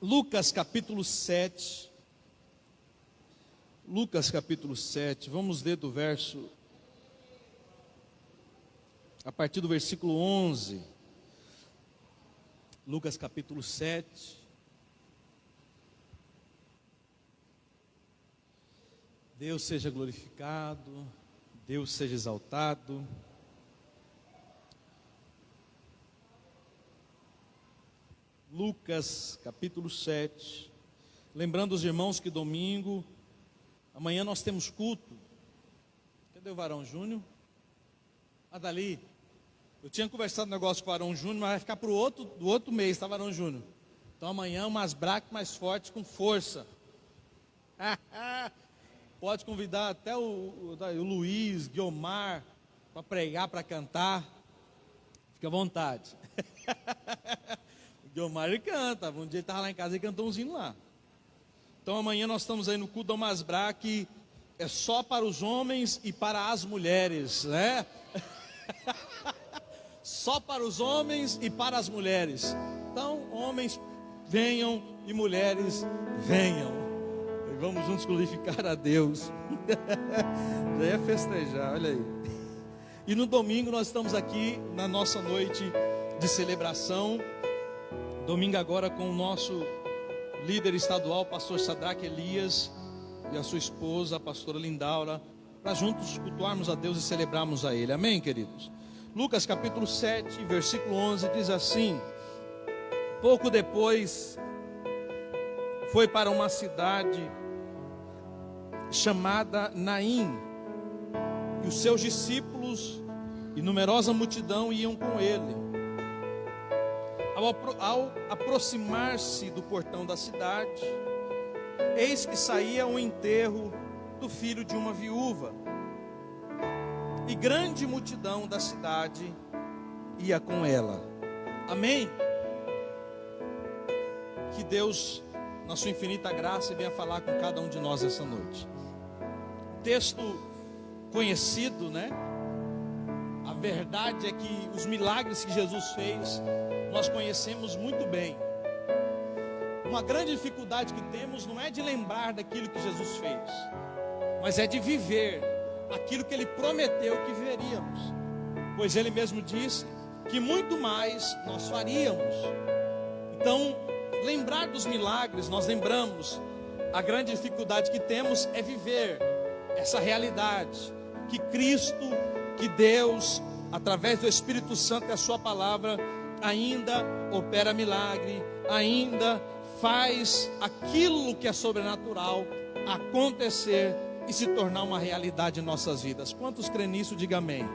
Lucas capítulo 7. Lucas capítulo 7. Vamos ler do verso, a partir do versículo 11. Lucas capítulo 7. Deus seja glorificado, Deus seja exaltado. Lucas capítulo 7. Lembrando os irmãos que domingo, amanhã nós temos culto. Cadê o Varão Júnior? Dali. Eu tinha conversado um negócio com o Varão Júnior, mas vai ficar para o do outro mês, tá, Varão Júnior? Então amanhã umas bracas mais fortes, com força. Pode convidar até o Luiz, Guiomar, para pregar, para cantar. Fique à vontade. O Guiomar ele canta. Um dia ele estava lá em casa e cantou uns hinos lá. Então amanhã nós estamos aí no culto da Masbrá, que é só para os homens e para as mulheres, né? Só para os homens e para as mulheres. Então, homens venham e mulheres venham. E vamos juntos glorificar a Deus. Já ia festejar, olha aí. E no domingo nós estamos aqui na nossa noite de celebração. Domingo agora com o nosso líder estadual, pastor Sadraque Elias, e a sua esposa, a pastora Lindaura, para juntos cultuarmos a Deus e celebrarmos a Ele. Amém, queridos? Lucas capítulo 7, versículo 11 diz assim: pouco depois foi para uma cidade chamada Naim, e os seus discípulos e numerosa multidão iam com ele. Ao aproximar-se do portão da cidade, eis que saía um enterro do filho de uma viúva, e grande multidão da cidade ia com ela. Amém? Que Deus, na sua infinita graça, venha falar com cada um de nós essa noite. Texto conhecido, né? A verdade é que os milagres que Jesus fez, nós conhecemos muito bem. Uma grande dificuldade que temos não é de lembrar daquilo que Jesus fez, mas é de viver aquilo que Ele prometeu que veríamos. Pois Ele mesmo disse que muito mais nós faríamos. Então, lembrar dos milagres, nós lembramos. A grande dificuldade que temos é viver essa realidade, que Cristo, que Deus, através do Espírito Santo e a sua palavra, ainda opera milagre, ainda faz aquilo que é sobrenatural acontecer e se tornar uma realidade em nossas vidas. Quantos creem nisso? Diga amém.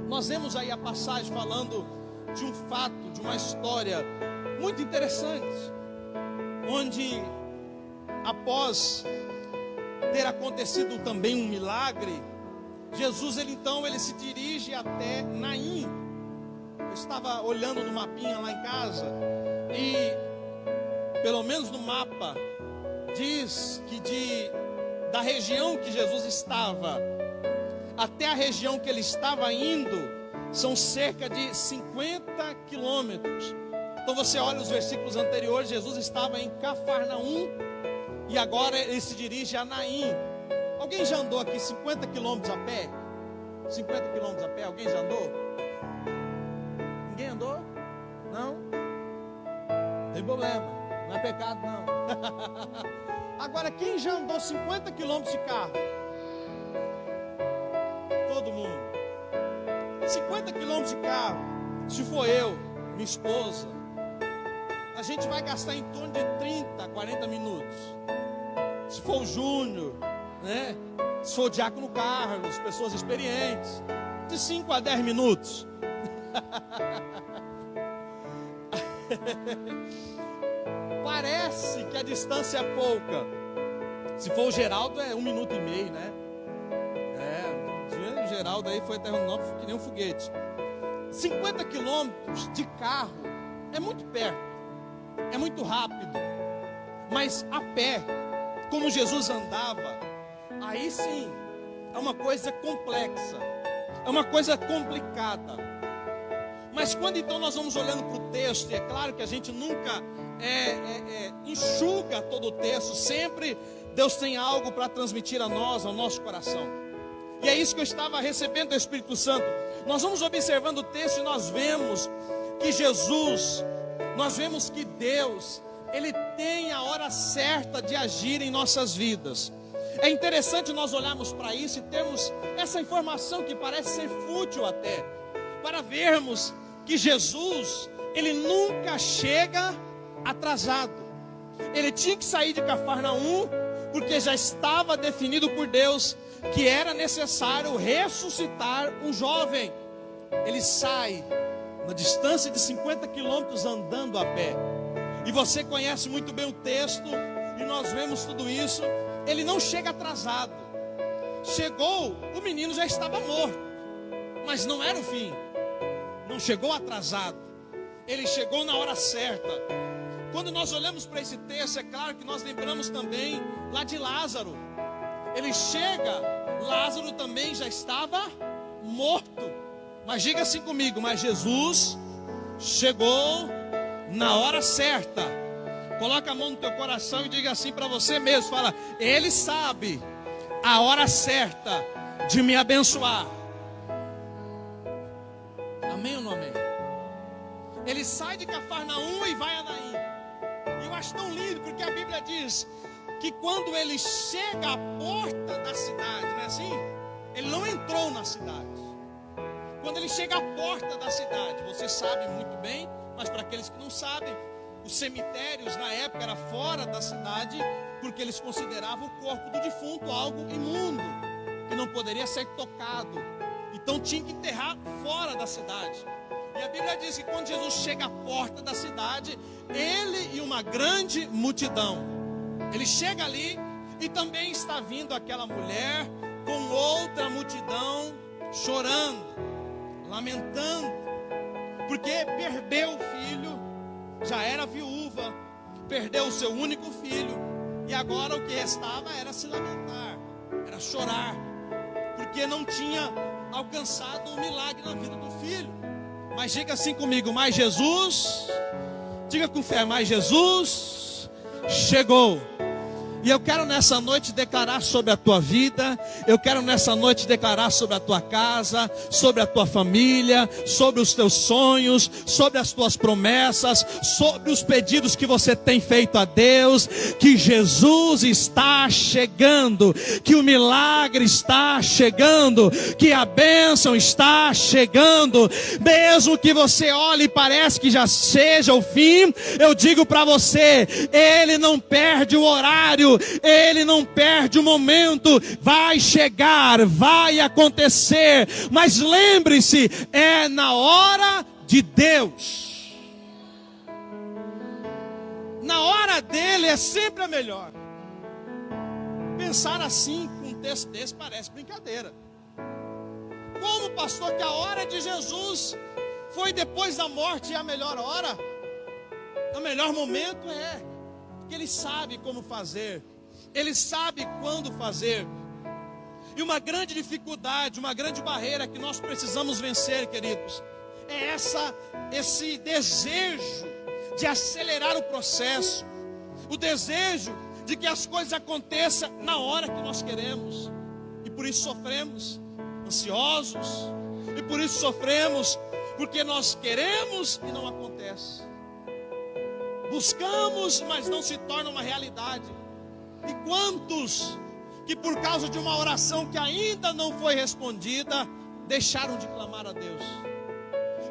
Nós vemos aí a passagem falando de um fato, de uma história muito interessante, onde após ter acontecido também um milagre, Jesus ele se dirige até Naim. Eu estava olhando no mapinha lá em casa e pelo menos no mapa diz que da região que Jesus estava até a região que ele estava indo são cerca de 50 quilômetros. Então você olha os versículos anteriores, Jesus estava em Cafarnaum e agora ele se dirige a Naim. Alguém já andou aqui 50 quilômetros a pé? 50 quilômetros a pé, alguém já andou? Ninguém andou? Não? Não tem problema, não é pecado não. Agora, quem já andou 50 quilômetros de carro? Todo mundo. 50 quilômetros de carro, se for eu, minha esposa, a gente vai gastar em torno de 30, 40 minutos. Se for o Júnior, né? Se for o Diácono Carlos, pessoas experientes, de 5 a 10 minutos. Parece que a distância é pouca. Se for o Geraldo é 1 minuto e meio, né? O Geraldo aí foi até que nem um foguete. 50 quilômetros de carro é muito perto, é muito rápido. Mas a pé, como Jesus andava, aí sim é uma coisa complexa, é uma coisa complicada. Mas quando então nós vamos olhando para o texto, e é claro que a gente nunca enxuga todo o texto. Sempre Deus tem algo para transmitir a nós, ao nosso coração. E é isso que eu estava recebendo do Espírito Santo. Nós vamos observando o texto e nós vemos que Jesus, nós vemos que Deus, Ele tem a hora certa de agir em nossas vidas. É interessante nós olharmos para isso e termos essa informação que parece ser fútil até, para vermos que Jesus, Ele nunca chega atrasado. Ele tinha que sair de Cafarnaum, porque já estava definido por Deus que era necessário ressuscitar um jovem. Ele sai na distância de 50 quilômetros andando a pé. E você conhece muito bem o texto, e nós vemos tudo isso. Ele não chega atrasado. Chegou, o menino já estava morto, mas não era o fim. Não chegou atrasado. Ele chegou na hora certa. Quando nós olhamos para esse texto, é claro que nós lembramos também lá de Lázaro. Ele chega, Lázaro também já estava morto. Mas diga assim comigo, mas Jesus chegou na hora certa. Coloca a mão no teu coração e diga assim para você mesmo, fala: Ele sabe a hora certa de me abençoar. Amém ou não amém? Ele sai de Cafarnaum e vai a Naim. E eu acho tão lindo, porque a Bíblia diz que quando ele chega à porta da cidade, não é assim? Ele não entrou na cidade. Quando ele chega à porta da cidade, você sabe muito bem, mas para aqueles que não sabem, os cemitérios na época eram fora da cidade, porque eles consideravam o corpo do defunto algo imundo, que não poderia ser tocado. Então tinha que enterrar fora da cidade. E a Bíblia diz que quando Jesus chega à porta da cidade, ele e uma grande multidão, ele chega ali e também está vindo aquela mulher com outra multidão chorando, lamentando, porque perdeu o filho, já era viúva, perdeu o seu único filho, e agora o que restava era se lamentar, era chorar, porque não tinha alcançado um milagre na vida do filho. Mas diga assim comigo, mas Jesus, diga com fé, mas Jesus chegou. E eu quero nessa noite declarar sobre a tua vida, eu quero nessa noite declarar sobre a tua casa, sobre a tua família, sobre os teus sonhos, sobre as tuas promessas, sobre os pedidos que você tem feito a Deus, que Jesus está chegando, que o milagre está chegando, que a bênção está chegando. Mesmo que você olhe e parece que já seja o fim, eu digo para você, Ele não perde o horário, Ele não perde o momento, vai chegar, vai acontecer, mas lembre-se, é na hora de Deus, na hora dele é sempre a melhor. Pensar assim com um texto desse parece brincadeira. Como, pastor, que a hora de Jesus foi depois da morte a melhor hora? O melhor momento porque Ele sabe como fazer, Ele sabe quando fazer. E uma grande dificuldade, uma grande barreira que nós precisamos vencer, queridos, é esse desejo de acelerar o processo, o desejo de que as coisas aconteçam na hora que nós queremos, e por isso sofremos ansiosos, e por isso sofremos porque nós queremos e não acontece. Buscamos, mas não se torna uma realidade. E quantos que por causa de uma oração que ainda não foi respondida, deixaram de clamar a Deus?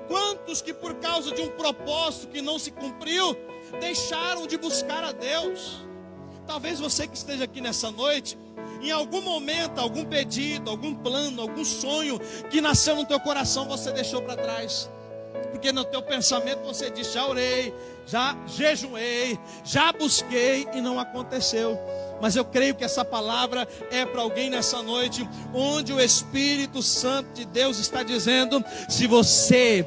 Quantos que por causa de um propósito que não se cumpriu, deixaram de buscar a Deus? Talvez você que esteja aqui nessa noite, em algum momento, algum pedido, algum plano, algum sonho que nasceu no teu coração, você deixou para trás. Porque no teu pensamento você disse, já orei, já jejuei, já busquei e não aconteceu. Mas eu creio que essa palavra é para alguém nessa noite, onde o Espírito Santo de Deus está dizendo, se você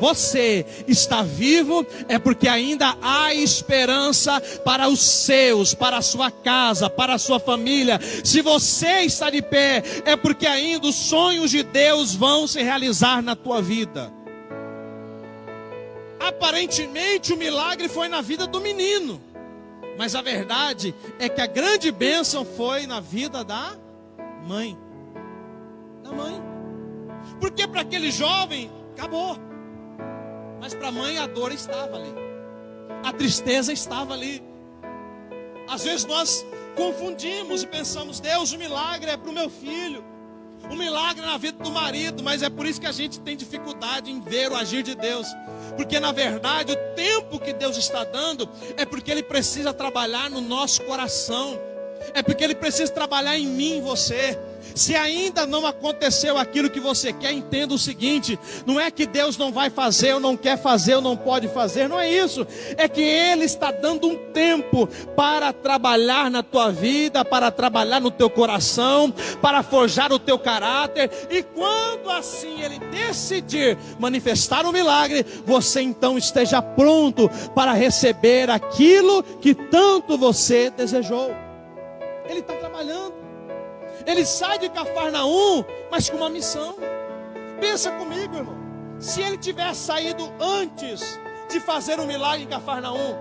está vivo, é porque ainda há esperança para os seus, para a sua casa, para a sua família. Se você está de pé, é porque ainda os sonhos de Deus vão se realizar na tua vida. Aparentemente o milagre foi na vida do menino. Mas a verdade é que a grande bênção foi na vida da mãe. Da mãe. Porque para aquele jovem, acabou. Mas para a mãe a dor estava ali. A tristeza estava ali. Às vezes nós confundimos e pensamos: Deus, o milagre é para o meu filho, o milagre é na vida do marido. Mas é por isso que a gente tem dificuldade em ver o agir de Deus. Porque na verdade o tempo que Deus está dando é porque Ele precisa trabalhar no nosso coração. É porque Ele precisa trabalhar em mim e em você. Se ainda não aconteceu aquilo que você quer, entenda o seguinte: não é que Deus não vai fazer, ou não quer fazer, ou não pode fazer. Não é isso. É que Ele está dando um tempo para trabalhar na tua vida, para trabalhar no teu coração, para forjar o teu caráter. E quando assim Ele decidir manifestar o milagre, você então esteja pronto para receber aquilo que tanto você desejou. Ele está trabalhando. Ele sai de Cafarnaum, mas com uma missão. Pensa comigo, irmão. Se ele tivesse saído antes de fazer um milagre em Cafarnaum,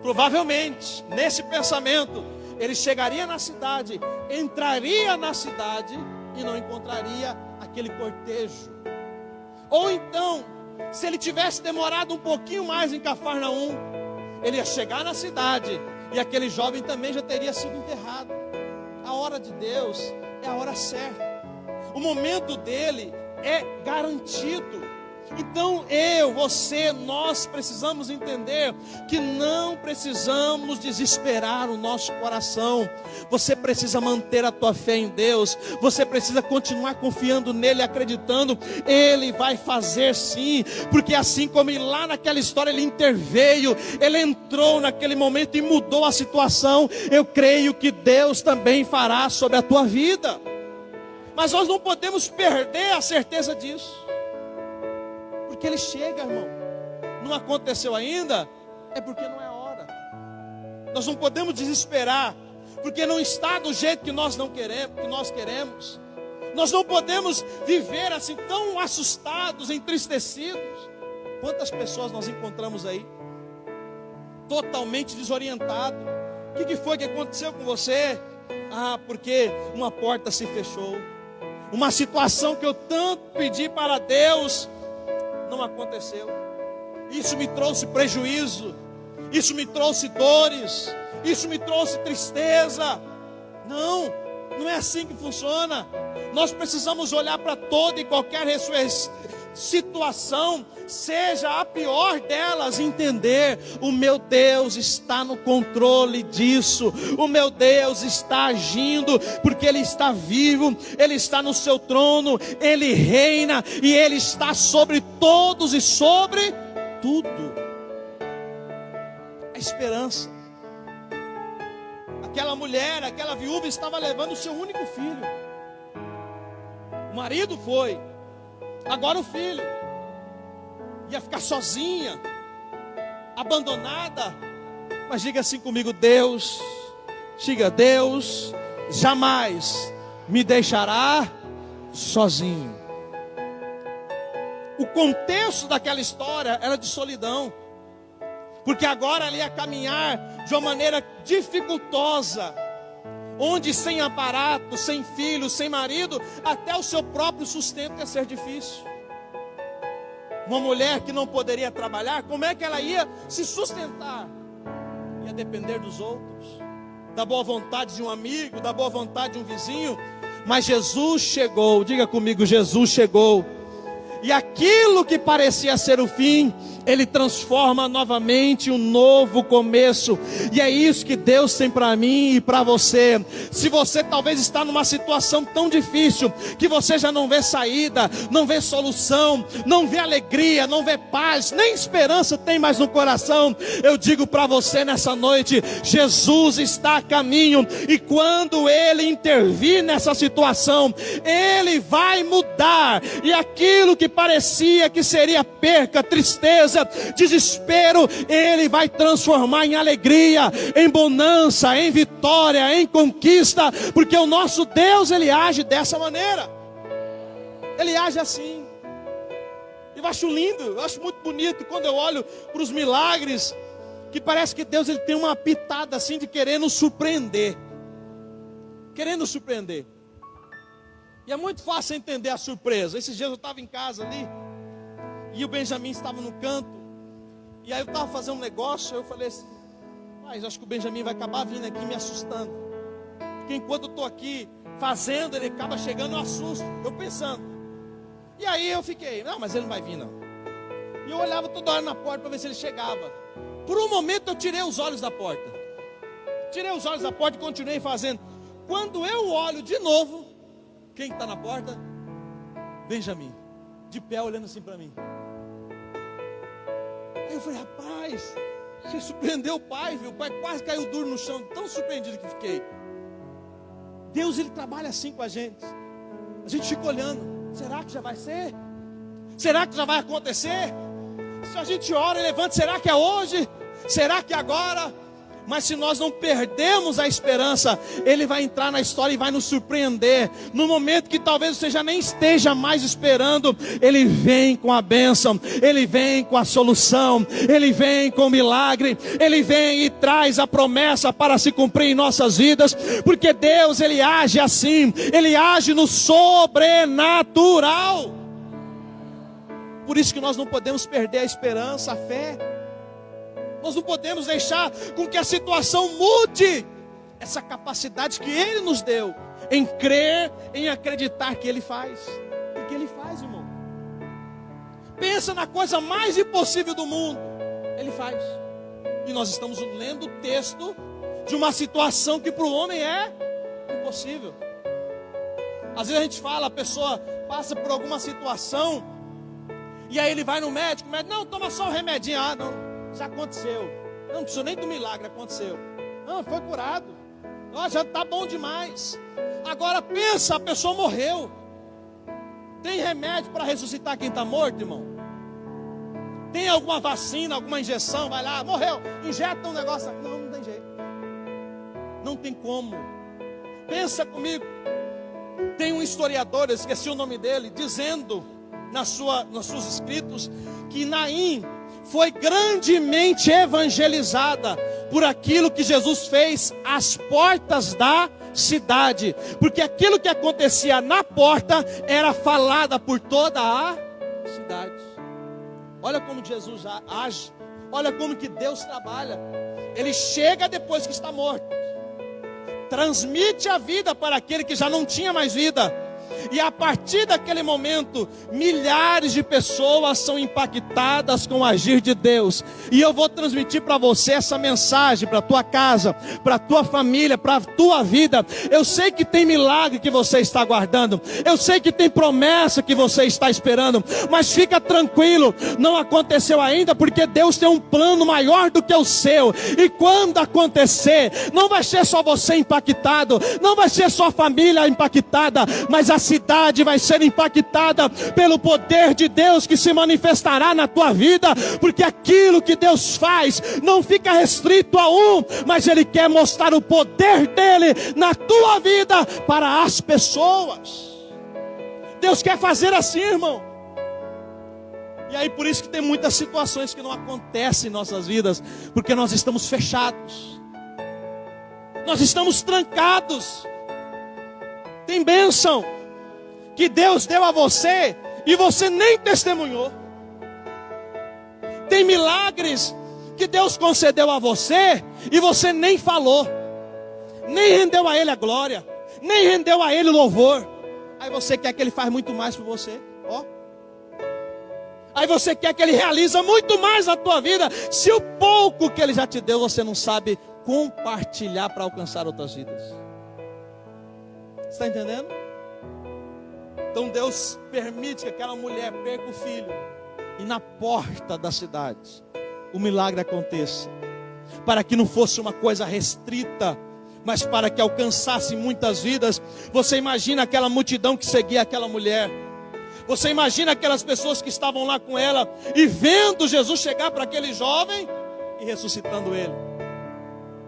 provavelmente, nesse pensamento, ele chegaria na cidade, entraria na cidade e não encontraria aquele cortejo. Ou então, se ele tivesse demorado um pouquinho mais em Cafarnaum, ele ia chegar na cidade e aquele jovem também já teria sido enterrado. A hora de Deus é a hora certa. O momento dele é garantido. Então você, nós precisamos entender que não precisamos desesperar o nosso coração. Você precisa manter a tua fé em Deus. Você precisa continuar confiando nele, acreditando. Ele vai fazer sim. Porque assim como lá naquela história ele interveio, ele entrou naquele momento e mudou a situação, eu creio que Deus também fará sobre a tua vida. Mas nós não podemos perder a certeza disso. Porque ele chega, irmão. Não aconteceu ainda, é porque não é hora. Nós não podemos desesperar, porque não está do jeito que nós não queremos, que nós queremos. Nós não podemos viver assim tão assustados, entristecidos. Quantas pessoas nós encontramos aí totalmente desorientado? O que foi que aconteceu com você? Ah, porque uma porta se fechou. Uma situação que eu tanto pedi para Deus não aconteceu. Isso me trouxe prejuízo. Isso me trouxe dores. Isso me trouxe tristeza. Não é assim que funciona. Nós precisamos olhar para toda e qualquer situação, seja a pior delas, entender: o meu Deus está no controle disso. O meu Deus está agindo, porque Ele está vivo, Ele está no seu trono, Ele reina e Ele está sobre todos e sobre tudo. A esperança. Aquela mulher, aquela viúva estava levando o seu único filho. O marido foi, agora o filho ia ficar sozinha, abandonada. Mas diga assim comigo: Deus jamais me deixará sozinho. O contexto daquela história era de solidão, porque agora ela ia caminhar de uma maneira dificultosa, onde sem aparato, sem filho, sem marido, até o seu próprio sustento ia ser difícil. Uma mulher que não poderia trabalhar, como é que ela ia se sustentar? Ia depender dos outros, da boa vontade de um amigo, da boa vontade de um vizinho. Mas Jesus chegou, diga comigo: Jesus chegou. E aquilo que parecia ser o fim, Ele transforma novamente um novo começo. E é isso que Deus tem para mim e para você. Se você talvez está numa situação tão difícil, que você já não vê saída, não vê solução, não vê alegria, não vê paz, nem esperança tem mais no coração, eu digo para você nessa noite: Jesus está a caminho. E quando Ele intervir nessa situação, Ele vai mudar. E aquilo que parecia que seria perca, tristeza, desespero, Ele vai transformar em alegria, em bonança, em vitória, em conquista. Porque o nosso Deus, Ele age dessa maneira. Ele age assim. Eu acho lindo, eu acho muito bonito quando eu olho para os milagres que parece que Deus ele tem uma pitada assim de querer nos surpreender. Querendo nos surpreender. E é muito fácil entender a surpresa. Esses dias eu estava em casa ali, e o Benjamin estava no canto, e aí eu estava fazendo um negócio, eu falei assim, mas acho que o Benjamin vai acabar vindo aqui me assustando. Porque enquanto eu estou aqui fazendo, ele acaba chegando, eu assusto, eu pensando. E aí eu fiquei, não, mas ele não vai vir não. E eu olhava toda hora na porta para ver se ele chegava. Por um momento eu tirei os olhos da porta. Tirei os olhos da porta e continuei fazendo. Quando eu olho de novo, quem está na porta? Benjamin, de pé olhando assim para mim. Aí eu falei, rapaz, você surpreendeu o pai, viu? O pai quase caiu duro no chão, tão surpreendido que fiquei. Deus, ele trabalha assim com a gente. A gente fica olhando, será que já vai ser? Será que já vai acontecer? Se a gente ora e levanta, será que é hoje? Será que é agora? Mas se nós não perdemos a esperança, Ele vai entrar na história e vai nos surpreender. No momento que talvez você já nem esteja mais esperando, Ele vem com a bênção, Ele vem com a solução, Ele vem com o milagre, Ele vem e traz a promessa para se cumprir em nossas vidas. Porque Deus, Ele age assim, Ele age no sobrenatural. Por isso que nós não podemos perder a esperança, a fé. Nós não podemos deixar com que a situação mude essa capacidade que Ele nos deu em crer, em acreditar que Ele faz. Porque Ele faz, irmão. Pensa na coisa mais impossível do mundo, Ele faz. E nós estamos lendo o texto de uma situação que para o homem é impossível. Às vezes a gente fala, a pessoa passa por alguma situação, e aí ele vai no médico, o médico, não, toma só o remedinho. Ah, não, já aconteceu. Não precisa nem do milagre, aconteceu. Não, foi curado. Ó, já está bom demais. Agora pensa, a pessoa morreu. Tem remédio para ressuscitar quem está morto, irmão? Tem alguma vacina, alguma injeção? Vai lá, morreu, injeta um negócio. Não, não tem jeito. Não tem como. Pensa comigo. Tem um historiador, eu esqueci o nome dele, dizendo nos seus escritos que Naim foi grandemente evangelizada por aquilo que Jesus fez às portas da cidade, porque aquilo que acontecia na porta era falada por toda a cidade. Olha como Jesus age, olha como que Deus trabalha. Ele chega depois que está morto, transmite a vida para aquele que já não tinha mais vida. E a partir daquele momento, milhares de pessoas são impactadas com o agir de Deus. E eu vou transmitir para você essa mensagem, para a tua casa, para a tua família, para a tua vida. Eu sei que tem milagre que você está aguardando, eu sei que tem promessa que você está esperando, mas fica tranquilo, não aconteceu ainda, porque Deus tem um plano maior do que o seu. E quando acontecer, não vai ser só você impactado, não vai ser só a família impactada, mas a cidade vai ser impactada pelo poder de Deus que se manifestará na tua vida, porque aquilo que Deus faz não fica restrito a um, mas Ele quer mostrar o poder dEle na tua vida para as pessoas. Deus quer fazer assim, irmão. E aí por isso que tem muitas situações que não acontecem em nossas vidas, porque nós estamos fechados, nós estamos trancados. Tem bênção que Deus deu a você e você nem testemunhou. Tem milagres que Deus concedeu a você e você nem falou, nem rendeu a Ele a glória, nem rendeu a Ele o louvor. Aí você quer que Ele faz muito mais por você, ó. Aí você quer que Ele realiza muito mais na tua vida, se o pouco que Ele já te deu você não sabe compartilhar para alcançar outras vidas. Você está entendendo? Então Deus permite que aquela mulher perca o filho, e na porta da cidade o milagre aconteça, para que não fosse uma coisa restrita, mas para que alcançasse muitas vidas. Você imagina aquela multidão que seguia aquela mulher, você imagina aquelas pessoas que estavam lá com ela, e vendo Jesus chegar para aquele jovem e ressuscitando ele.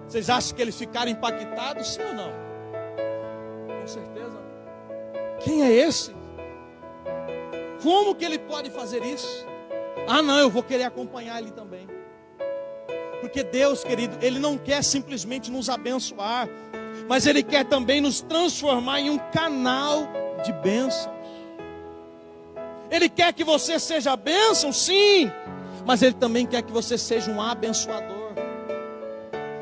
Vocês acham que eles ficaram impactados, sim ou não? Com certeza. Quem é esse? Como que ele pode fazer isso? Ah não, eu vou querer acompanhar ele também. Porque Deus, querido, Ele não quer simplesmente nos abençoar, mas Ele quer também nos transformar em um canal de bênçãos. Ele quer que você seja bênção, sim, mas Ele também quer que você seja um abençoador.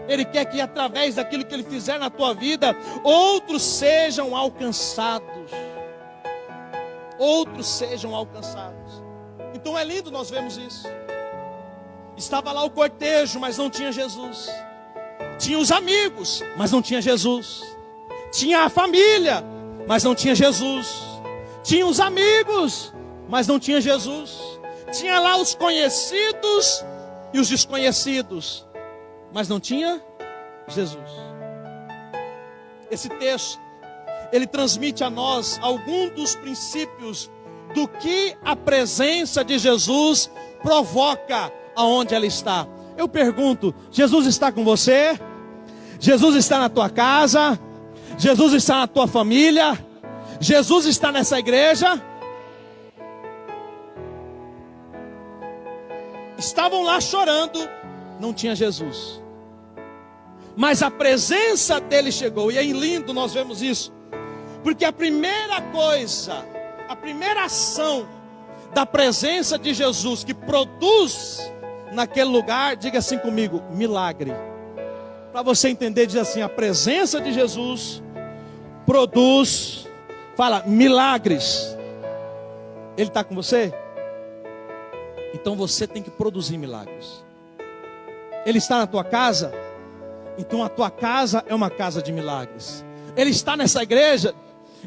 Ele quer que através daquilo que Ele fizer na tua vida, outros sejam alcançados. Outros sejam alcançados. Então é lindo nós vemos isso. Estava lá o cortejo, mas não tinha Jesus. Tinha os amigos, mas não tinha Jesus. Tinha a família, mas não tinha Jesus. Tinha os amigos, mas não tinha Jesus. Tinha lá os conhecidos e os desconhecidos, mas não tinha Jesus. Esse texto, ele transmite a nós alguns dos princípios do que a presença de Jesus provoca aonde ela está. Eu pergunto, Jesus está com você? Jesus está na tua casa? Jesus está na tua família? Jesus está nessa igreja? Estavam lá chorando, não tinha Jesus. Mas a presença dele chegou. E é lindo nós vemos isso. Porque a primeira coisa, a primeira ação da presença de Jesus que produz naquele lugar, diga assim comigo, milagre. Para você entender, diz assim, a presença de Jesus produz, fala, milagres. Ele está com você? Então você tem que produzir milagres. Ele está na tua casa? Então a tua casa é uma casa de milagres. Ele está nessa igreja?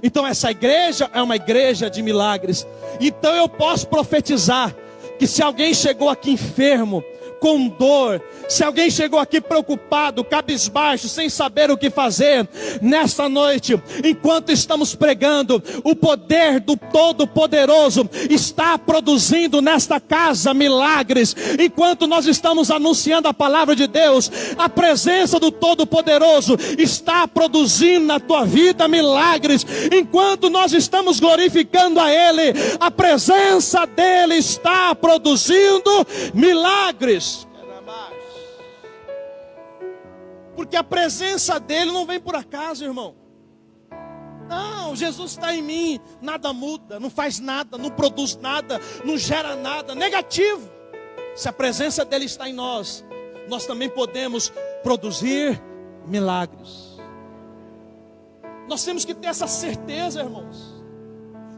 Então essa igreja é uma igreja de milagres. Então eu posso profetizar que se alguém chegou aqui enfermo, com dor, se alguém chegou aqui preocupado, cabisbaixo, sem saber o que fazer, nesta noite, enquanto estamos pregando, o poder do Todo-Poderoso está produzindo nesta casa milagres. Enquanto nós estamos anunciando a palavra de Deus, a presença do Todo-Poderoso está produzindo na tua vida milagres. Enquanto nós estamos glorificando a Ele, a presença dEle está produzindo milagres. Porque a presença dele não vem por acaso, irmão. Não, Jesus está em mim, nada muda, não faz nada, não produz nada, não gera nada, negativo. Se a presença dele está em nós, nós também podemos produzir milagres. Nós temos que ter essa certeza, irmãos.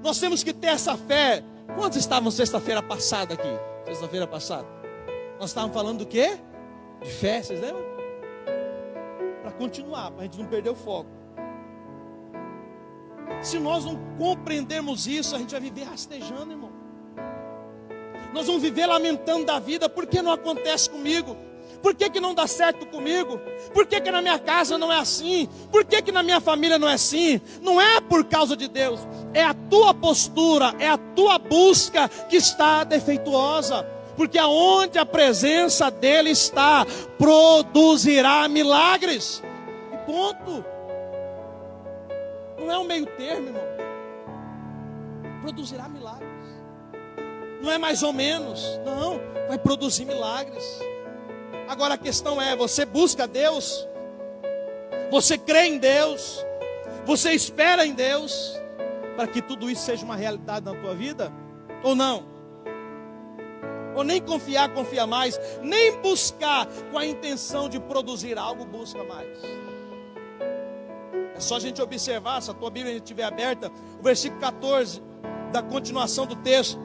Nós temos que ter essa fé. Quantos estavam sexta-feira passada aqui? Sexta-feira passada nós estávamos falando do quê? De fé, vocês lembram? Para continuar, para a gente não perder o foco. Se nós não compreendermos isso, a gente vai viver rastejando, irmão. Nós vamos viver lamentando da vida. Por que não acontece comigo? Por que não dá certo comigo? Por que na minha casa não é assim? Por que na minha família não é assim? Não é por causa de Deus. É a tua postura, é a tua busca que está defeituosa. Porque aonde a presença dele está, produzirá milagres. E ponto. Não é um meio termo, irmão. Produzirá milagres. Não é mais ou menos. Não, vai produzir milagres. Agora a questão é, você busca Deus? Você crê em Deus? Você espera em Deus? Para que tudo isso seja uma realidade na tua vida? Ou não? Ou nem confiar, confia mais. Nem buscar com a intenção de produzir algo, busca mais. É só a gente observar, se a tua Bíblia estiver aberta, o versículo 14, da continuação do texto.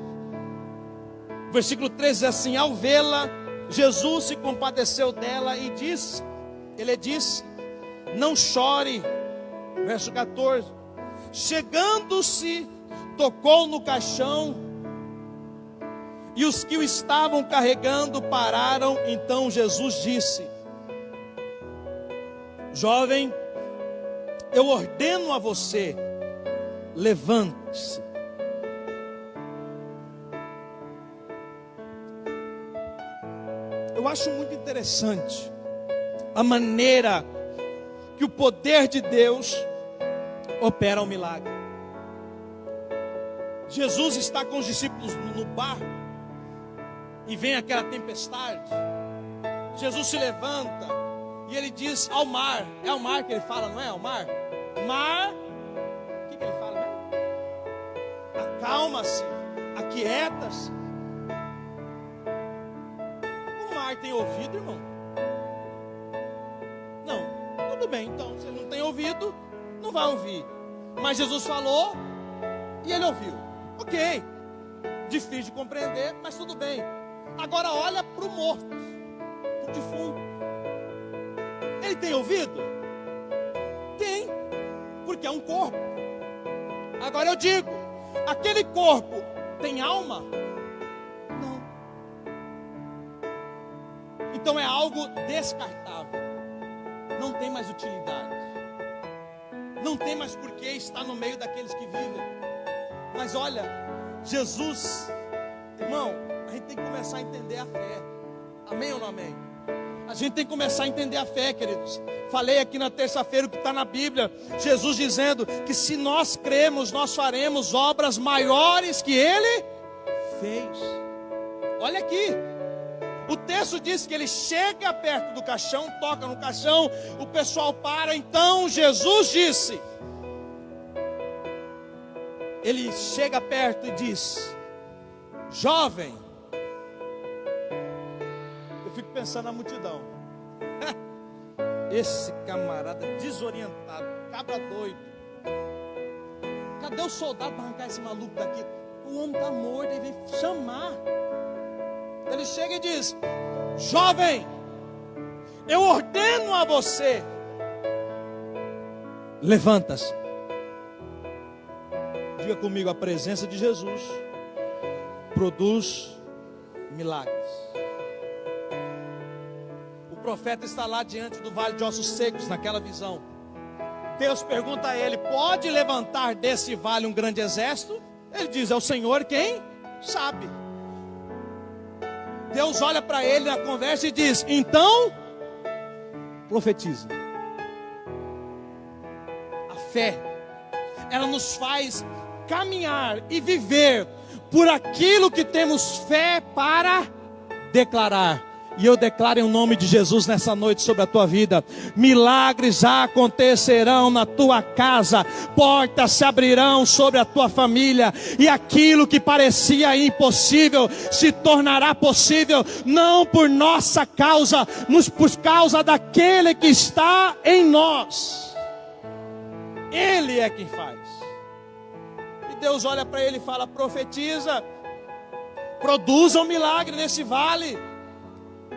O versículo 13 diz assim: ao vê-la, Jesus se compadeceu dela e disse, ele disse, não chore. Verso 14, chegando-se, tocou no caixão, e os que o estavam carregando pararam. Então Jesus disse, jovem, eu ordeno a você, levante-se. Eu acho muito interessante a maneira que o poder de Deus opera o milagre. Jesus está com os discípulos no barco e vem aquela tempestade. Jesus se levanta e ele diz ao mar, é ao mar que ele fala, não é ao mar? Mar, o que ele fala mesmo? Acalma-se, aquieta-se. O mar tem ouvido, irmão? Não, tudo bem, então se ele não tem ouvido, não vai ouvir. Mas Jesus falou e ele ouviu. Ok, difícil de compreender, mas tudo bem. Agora olha para o morto, para o defunto. Ele tem ouvido? Tem, porque é um corpo. Agora eu digo, aquele corpo tem alma? Não. Então é algo descartável. Não tem mais utilidade. Não tem mais porquê estar no meio daqueles que vivem. Mas olha, Jesus, irmão, a gente tem que começar a entender a fé. Amém ou não amém? A gente tem que começar a entender a fé, queridos. Falei aqui na terça-feira o que está na Bíblia. Jesus dizendo que se nós cremos, nós faremos obras maiores que Ele fez. Olha aqui. O texto diz que ele chega perto do caixão, toca no caixão, o pessoal para. Então Jesus disse, ele chega perto e diz: jovem. Eu fico pensando na multidão. Esse camarada desorientado, cabra doido. Cadê o soldado para arrancar esse maluco daqui? O homem está morto, ele vem chamar. Ele chega e diz: jovem, eu ordeno a você, levanta-se. Diga comigo, a presença de Jesus produz milagres. O profeta está lá diante do vale de ossos secos, naquela visão. Deus pergunta a ele: pode levantar desse vale um grande exército? Ele diz: é o Senhor quem sabe. Deus olha para ele na conversa e diz: então, profetiza. A fé, ela nos faz caminhar e viver por aquilo que temos fé para declarar. E eu declaro em nome de Jesus nessa noite sobre a tua vida: milagres acontecerão na tua casa, portas se abrirão sobre a tua família, e aquilo que parecia impossível se tornará possível, não por nossa causa, mas por causa daquele que está em nós. Ele é quem faz. E Deus olha para ele e fala: profetiza, produza um milagre nesse vale.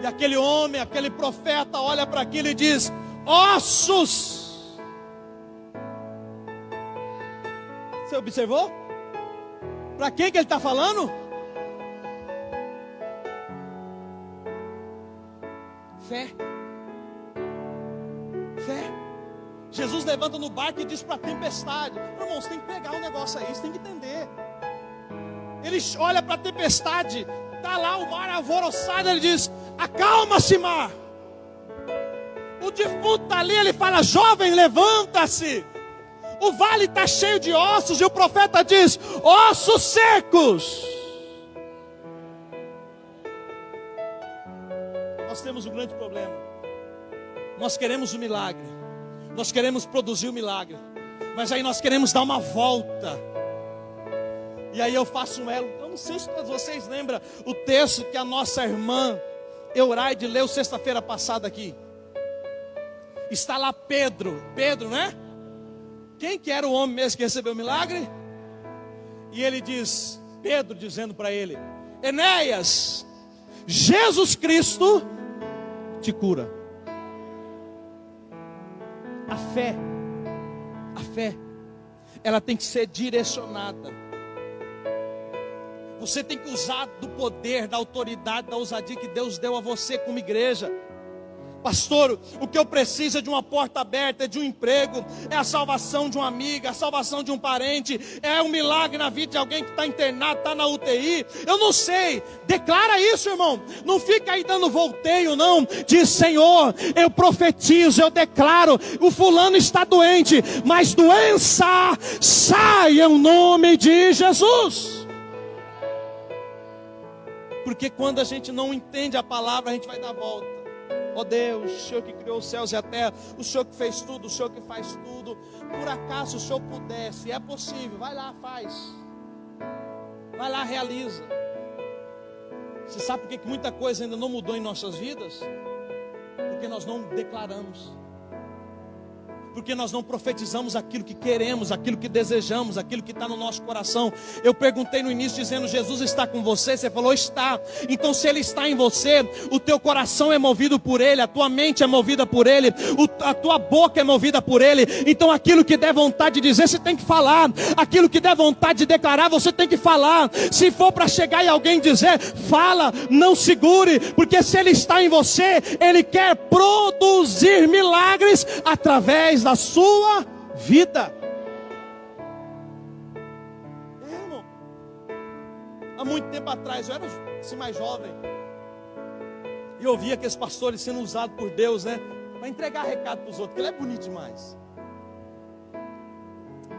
E aquele homem, aquele profeta olha para aquilo e diz: ossos. Você observou? Para quem que ele está falando? Fé. Fé. Jesus levanta no barco e diz para a tempestade: irmão, você tem que pegar o negócio aí, você tem que entender. Ele olha para a tempestade, está lá o mar alvoroçado, ele diz: acalma-se, mar. O defunto está ali, ele fala: jovem, levanta-se. O vale está cheio de ossos, e o profeta diz: ossos secos. Nós temos um grande problema. Nós queremos o milagre, nós queremos produzir o milagre, mas aí nós queremos dar uma volta. E aí eu faço um elo. Eu não sei se todos vocês lembram o texto que a nossa irmã Euraide leu sexta-feira passada aqui. Está lá Pedro, né? Quem que era o homem mesmo que recebeu o milagre? E ele diz, Pedro dizendo para ele: Enéas, Jesus Cristo te cura. A fé, ela tem que ser direcionada. Você tem que usar do poder, da autoridade, da ousadia que Deus deu a você como igreja. Pastor, o que eu preciso é de uma porta aberta, é de um emprego, é a salvação de uma amiga, a salvação de um parente, é um milagre na vida de alguém que está internado, está na UTI. Eu não sei, declara isso, irmão. Não fica aí dando volteio, não. Diz: Senhor, eu profetizo, eu declaro, o fulano está doente, mas doença sai em nome de Jesus. Porque quando a gente não entende a palavra, a gente vai dar volta. Ó Deus, o Senhor que criou os céus e a terra, o Senhor que fez tudo, o Senhor que faz tudo. Por acaso o Senhor pudesse, é possível, vai lá, faz. Vai lá, realiza. Você sabe por que muita coisa ainda não mudou em nossas vidas? Porque nós não declaramos. Porque nós não profetizamos aquilo que queremos, aquilo que desejamos, aquilo que está no nosso coração. Eu perguntei no início dizendo, Jesus está com você? Você falou, está. Então se Ele está em você, o teu coração é movido por Ele, a tua mente é movida por Ele, a tua boca é movida por Ele. Então aquilo que der vontade de dizer, você tem que falar. Aquilo que der vontade de declarar, você tem que falar. Se for para chegar e alguém dizer, fala, não segure. Porque se Ele está em você, Ele quer produzir milagres através da sua vida. Irmão, há muito tempo atrás, eu era assim mais jovem, e eu via aqueles pastores sendo usados por Deus, né, para entregar recado para os outros, porque ele é bonito demais.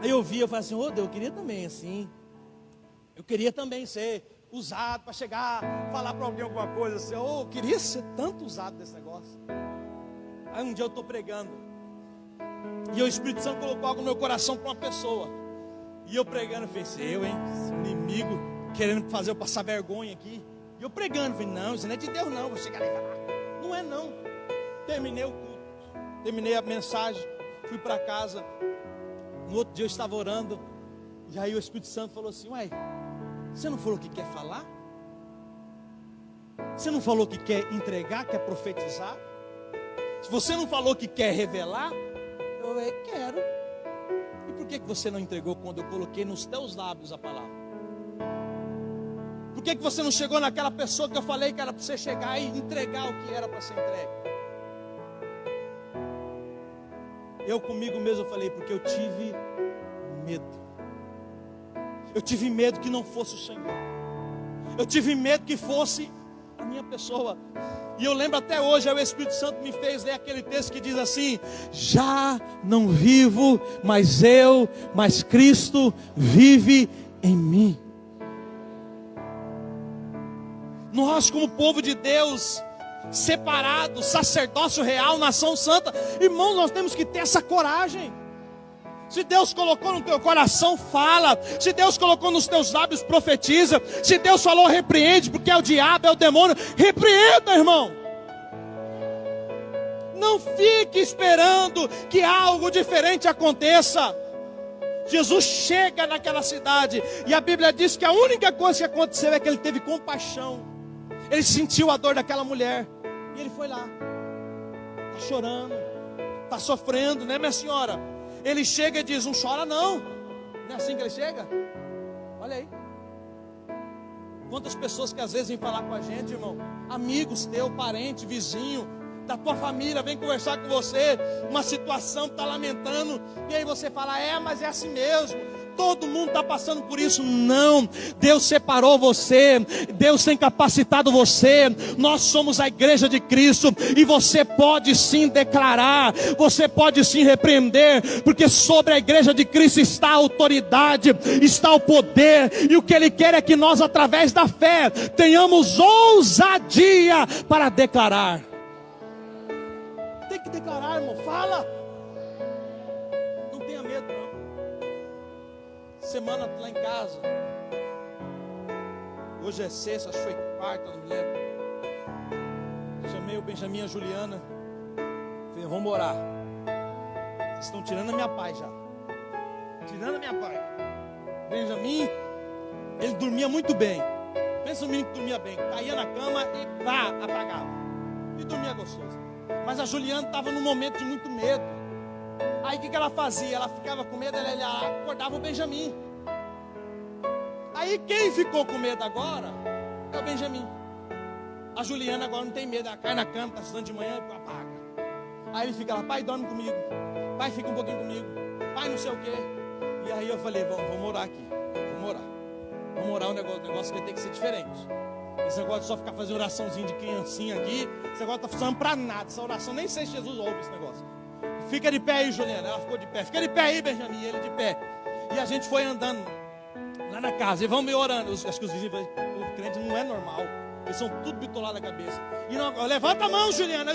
Aí eu via, eu falei assim, ô Deus, eu queria também assim, eu queria também ser usado para chegar, falar para alguém alguma coisa assim, eu queria ser tanto usado desse negócio. Aí um dia eu estou pregando, e o Espírito Santo colocou algo no meu coração para uma pessoa. E eu pregando, eu falei, eu, hein? Esse inimigo querendo fazer eu passar vergonha aqui. E eu pregando, falei, não, isso não é de Deus não. Vou chegar lá e falar, não é não. Terminei o culto, terminei a mensagem, fui para casa. No outro dia eu estava orando. E aí o Espírito Santo falou assim, uai, você não falou que quer falar? Você não falou que quer entregar, quer profetizar? Se você não falou que quer revelar, eu quero. E por que você não entregou quando eu coloquei nos teus lábios a palavra? Por que você não chegou naquela pessoa que eu falei que era para você chegar e entregar o que era para ser entregue? Eu comigo mesmo falei, porque eu tive medo. Eu tive medo que não fosse o Senhor. Eu tive medo que fosse a minha pessoa. E eu lembro até hoje, aí o Espírito Santo me fez ler aquele texto que diz assim, já não vivo mais eu, mas Cristo vive em mim. Nós como povo de Deus, separado, sacerdócio real, nação santa, irmãos, nós temos que ter essa coragem. Se Deus colocou no teu coração, fala. Se Deus colocou nos teus lábios, profetiza. Se Deus falou, repreende, porque é o diabo, é o demônio. Repreenda, irmão. Não fique esperando que algo diferente aconteça. Jesus chega naquela cidade e a Bíblia diz que a única coisa que aconteceu é que ele teve compaixão. Ele sentiu a dor daquela mulher e ele foi lá. Está chorando, está sofrendo, né, minha senhora? Ele chega e diz, não chora não. Não é assim que ele chega? Olha aí. Quantas pessoas que às vezes vêm falar com a gente, irmão, amigos teu, parente, vizinho, da tua família, vem conversar com você, uma situação, está lamentando, e aí você fala, mas é assim mesmo, todo mundo está passando por isso. Não, Deus separou você, Deus tem capacitado você, nós somos a igreja de Cristo, e você pode sim declarar, você pode sim repreender, porque sobre a igreja de Cristo está a autoridade, está o poder, e o que Ele quer é que nós, através da fé, tenhamos ousadia para declarar. Tem que declarar, irmão, fala. Não tenha medo, não. Semana lá em casa. Hoje é sexta, acho que foi quarta, não me lembro. Chamei o Benjamin e a Juliana. Falei, vamos orar. Vocês estão tirando a minha paz já. Tirando a minha paz. Benjamin, ele dormia muito bem. Pensa no menino que dormia bem. Caía na cama e apagava. E dormia gostoso. Mas a Juliana estava num momento de muito medo. Aí o que ela fazia? Ela ficava com medo, ela acordava o Benjamin. Aí quem ficou com medo agora é o Benjamin. A Juliana agora não tem medo, ela cai na cama, está estudando de manhã e apaga. Aí ele fica lá, pai, dorme comigo. Pai, fica um pouquinho comigo. Pai, não sei o quê. E aí eu falei, vamos orar aqui. Vamos orar. Vamos orar, o negócio vai ter que ser diferente. Esse negócio de só ficar fazendo oraçãozinha de criancinha aqui, esse negócio está funcionando para nada. Essa oração, nem sei se Jesus ouve esse negócio. Fica de pé aí, Juliana. Ela ficou de pé. Fica de pé aí, Benjamin. Ele de pé. E a gente foi andando lá na casa. E vamos me orando. Acho que os vizinhos falaram, o crente não é normal. Eles são tudo bitolados na cabeça. E não, levanta a mão, Juliana.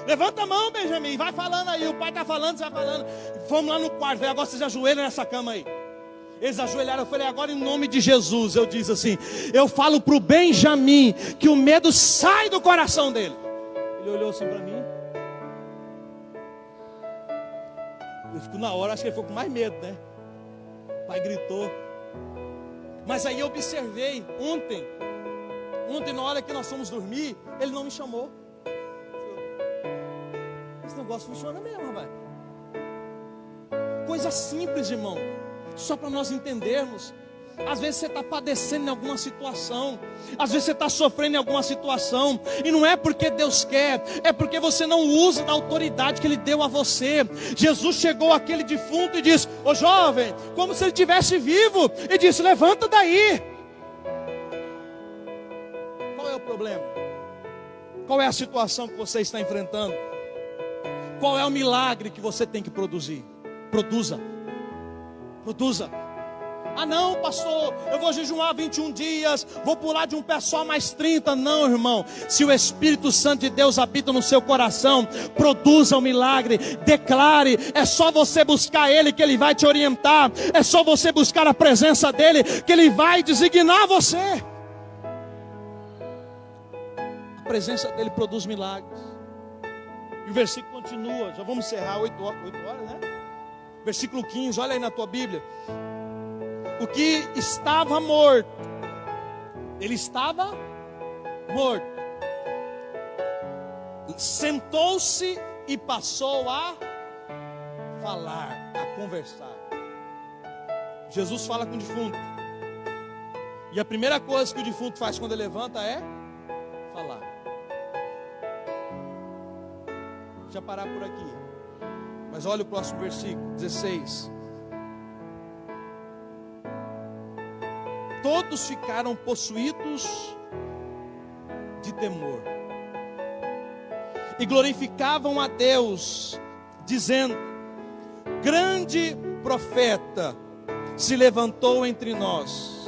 Levanta a mão, Benjamin. Vai falando aí. O pai está falando, você vai falando. Vamos lá no quarto. Agora vocês ajoelham nessa cama aí. Eles ajoelharam. Eu falei, agora em nome de Jesus. Eu disse assim: eu falo para o Benjamin que o medo sai do coração dele. Ele olhou assim para mim. Eu fico na hora, acho que ele ficou com mais medo, né? O pai gritou. Mas aí eu observei ontem, na hora que nós fomos dormir, ele não me chamou. Esse negócio funciona mesmo, rapaz. Coisa simples, irmão. Só para nós entendermos. Às vezes você está padecendo em alguma situação. Às vezes você está sofrendo em alguma situação. E não é porque Deus quer, é porque você não usa da autoridade que Ele deu a você. Jesus chegou àquele defunto e disse: ô jovem, como se ele estivesse vivo, e disse: levanta daí. Qual é o problema? Qual é a situação que você está enfrentando? Qual é o milagre que você tem que produzir? Produza. Ah não, pastor, eu vou jejuar 21 dias, vou pular de um pé só mais 30. Não, irmão. Se o Espírito Santo de Deus habita no seu coração, produza o milagre, declare. É só você buscar Ele que Ele vai te orientar. É só você buscar a presença dEle que Ele vai designar você. A presença dEle produz milagres. E o versículo continua, já vamos encerrar 8 horas, né? Versículo 15, olha aí na tua Bíblia. O que estava morto, ele estava morto, sentou-se e passou a falar, a conversar. Jesus fala com o defunto. E a primeira coisa que o defunto faz quando ele levanta é falar. Deixa eu parar por aqui. Mas olha o próximo versículo, 16. Todos ficaram possuídos de temor e glorificavam a Deus, dizendo: grande profeta se levantou entre nós.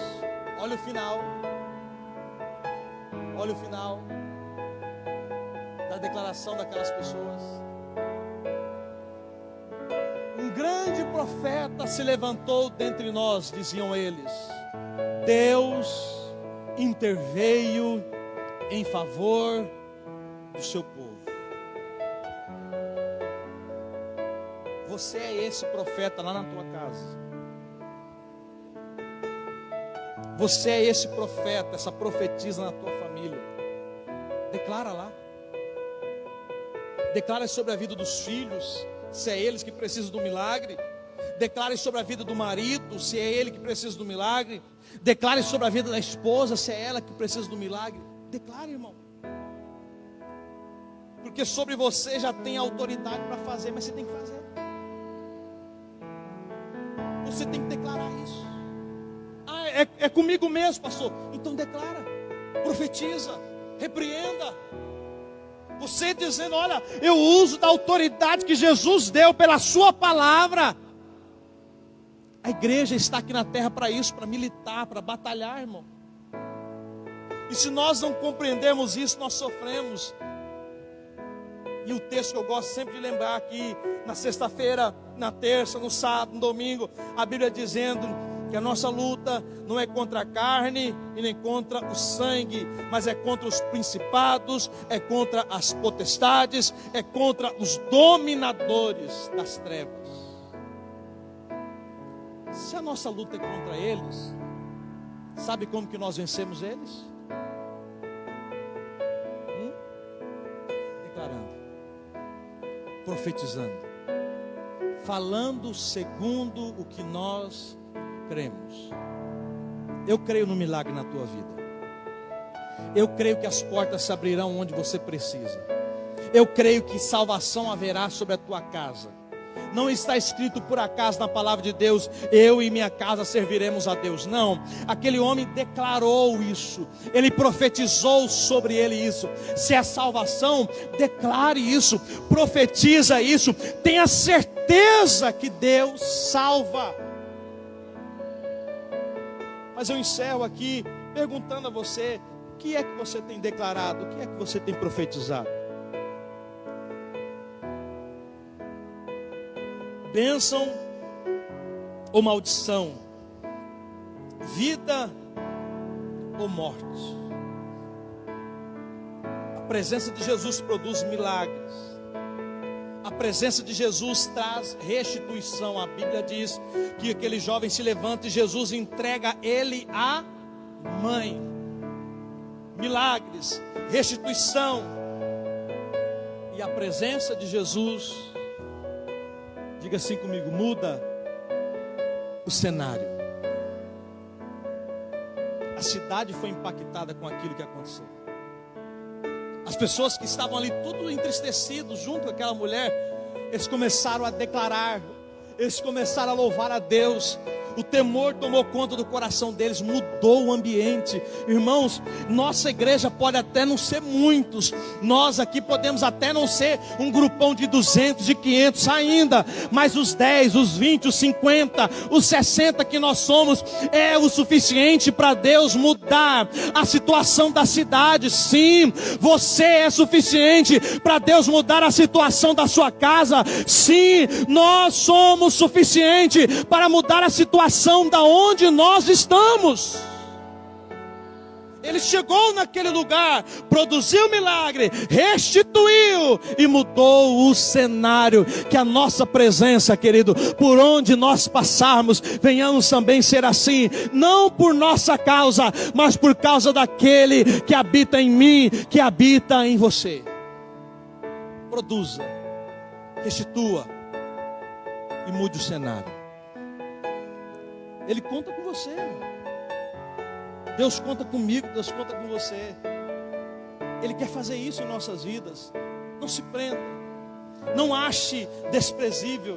Olha o final. Olha o final da declaração daquelas pessoas. Um grande profeta se levantou dentre nós, diziam eles. Deus interveio em favor do seu povo. Você é esse profeta lá na tua casa. Você é esse profeta, essa profetisa na tua família. Declara lá. Declara sobre a vida dos filhos, se é eles que precisam do milagre. Declare sobre a vida do marido, se é ele que precisa do milagre. Declare sobre a vida da esposa, se é ela que precisa do milagre. Declare, irmão. Porque sobre você já tem autoridade para fazer, mas você tem que fazer. Você tem que declarar isso. Ah, é comigo mesmo, pastor. Então declara, profetiza, repreenda. Você dizendo: olha, eu uso da autoridade que Jesus deu pela sua palavra. A igreja está aqui na terra para isso, para militar, para batalhar, irmão. E se nós não compreendermos isso, nós sofremos. E o texto que eu gosto sempre de lembrar aqui, na sexta-feira, na terça, no sábado, no domingo, a Bíblia dizendo que a nossa luta não é contra a carne e nem contra o sangue, mas é contra os principados, é contra as potestades, é contra os dominadores das trevas. Se a nossa luta é contra eles, sabe como que nós vencemos eles? Declarando, profetizando, falando segundo o que nós cremos. Eu creio no milagre na tua vida. Eu creio que as portas se abrirão onde você precisa. Eu creio que salvação haverá sobre a tua casa. Não está escrito por acaso na palavra de Deus: eu e minha casa serviremos a Deus. Não, aquele homem declarou isso. Ele profetizou sobre ele isso. Se é salvação, declare isso, profetiza isso. Tenha certeza que Deus salva. Mas eu encerro aqui perguntando a você: que é que você tem declarado? O que é que você tem profetizado? Bênção ou maldição? Vida ou morte? A presença de Jesus produz milagres. A presença de Jesus traz restituição. A Bíblia diz que aquele jovem se levanta e Jesus entrega ele à mãe. Milagres, restituição. E a presença de Jesus, diga assim comigo, muda o cenário. A cidade foi impactada com aquilo que aconteceu. As pessoas que estavam ali, tudo entristecidos, junto com aquela mulher, eles começaram a declarar, eles começaram a louvar a Deus. O temor tomou conta do coração deles, mudou o ambiente. Irmãos, nossa igreja pode até não ser muitos, nós aqui podemos até não ser um grupão de 200, de 500 ainda, mas os 10, os 20, os 50, os 60 que nós somos, é o suficiente para Deus mudar a situação da cidade. Sim, você é suficiente para Deus mudar a situação da sua casa. Sim, nós somos suficiente para mudar a situação da onde nós estamos. Ele chegou naquele lugar, produziu milagre, restituiu e mudou o cenário. Que a nossa presença, querido, por onde nós passarmos, venhamos também ser assim, não por nossa causa, mas por causa daquele que habita em mim, que habita em você. Produza, restitua e mude o cenário. Ele conta com você. Deus conta comigo, Deus conta com você. Ele quer fazer isso em nossas vidas. Não se prenda. Não ache desprezível.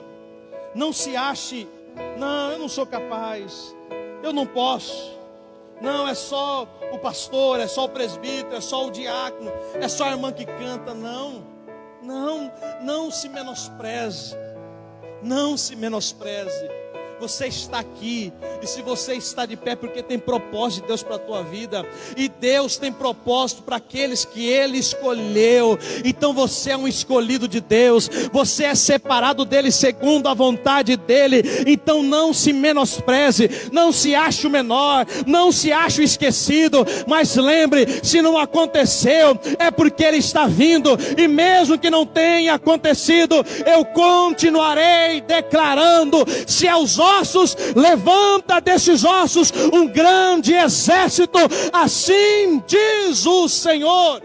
Não se ache, não, eu não sou capaz. Eu não posso. Não, é só o pastor, é só o presbítero, é só o diácono, é só a irmã que canta. Não se menospreze. Não se menospreze. Você está aqui, e se você está de pé, porque tem propósito de Deus para a tua vida, e Deus tem propósito para aqueles que Ele escolheu. Então você é um escolhido de Deus, você é separado dEle segundo a vontade dEle. Então não se menospreze, não se ache o menor, não se ache o esquecido, mas lembre, se não aconteceu, é porque Ele está vindo, e mesmo que não tenha acontecido, eu continuarei declarando. Se aos ossos, levanta desses ossos um grande exército, assim diz o Senhor.